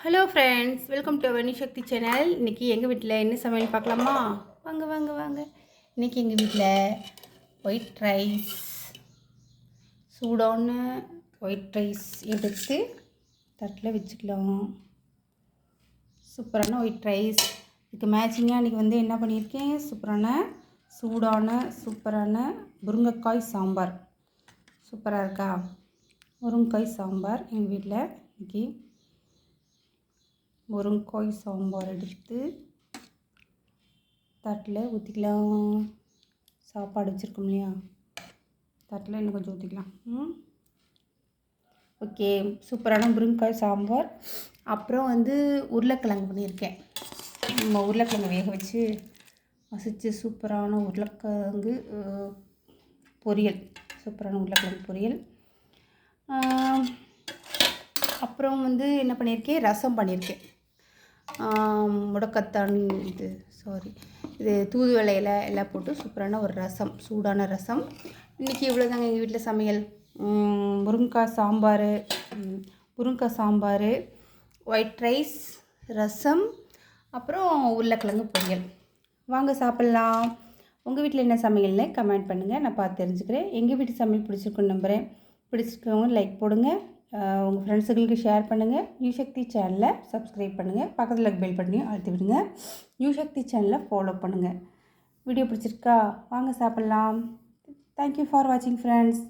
Hello friends, welcome to our new channel. இன்றைக்கி எங்கள் வீட்டில் என்ன சமையல் பார்க்கலாமா? வாங்க வாங்க வாங்க. இன்றைக்கி எங்கள் வீட்டில் ஒயிட் ரைஸ், சூடான ஒயிட் ரைஸ் எடுத்து தட்டில் வச்சுக்கலாம். சூப்பரான ஒயிட் ரைஸ். இதுக்கு மேட்சிங்காக இன்றைக்கி என்ன பண்ணியிருக்கேன், சூப்பரான முருங்கைக்காய் சாம்பார். சூப்பராக இருக்கா? முருங்கைக்காய் சாம்பார் எங்கள் வீட்டில் இன்றைக்கி. முருங்கைக்காய் சாம்பார் எடுத்து தட்டில் ஊற்றிக்கலாம். சாப்பாடு வச்சுருக்கோம் இல்லையா, தட்டில் இன்னும் கொஞ்சம் ஊற்றிக்கலாம். ஓகே, சூப்பரான முருங்கைக்காய் சாம்பார். அப்புறம் உருளைக்கிழங்கு பண்ணியிருக்கேன். நம்ம உருளைக்கிழங்கு வேக வச்சு மசிச்சு சூப்பரான உருளைக்கிழங்கு பொரியல். அப்புறம் என்ன பண்ணியிருக்கேன், ரசம் பண்ணியிருக்கேன். முடக்கத்தான் இது தூதுவளையில் எல்லாம் போட்டு சூப்பரான ஒரு ரசம், சூடான ரசம். இன்றைக்கி இவ்வளோதாங்க எங்கள் வீட்டில் சமையல். முருங்கைக்காய் சாம்பார், ஒயிட் ரைஸ், ரசம், அப்புறம் உருளைக்கிழங்கு பொரியல். வாங்க சாப்பிட்லாம். உங்கள் வீட்டில் என்ன சமையல்னு கமெண்ட் பண்ணுங்கள், நான் பார்த்து தெரிஞ்சுக்கிறேன். எங்கள் வீட்டு சமையல் பிடிச்சிருக்குன்னு நம்புகிறேன். பிடிச்சிருக்கவங்க லைக் போடுங்க, உங்கள் ஃப்ரெண்ட்ஸுங்களுக்கு ஷேர் பண்ணுங்கள். நியூ சக்தி சேனலை சப்ஸ்கிரைப் பண்ணுங்கள், பக்கத்தில் இருக்க பெல் பட்டனையும் அழுத்தி விடுங்க. நியூ சக்தி சேனலை ஃபாலோ பண்ணுங்கள். வீடியோ பிடிச்சிருக்கா? வாங்க சாப்பிட்லாம். தேங்க்யூ ஃபார் வாட்சிங் ஃப்ரெண்ட்ஸ்.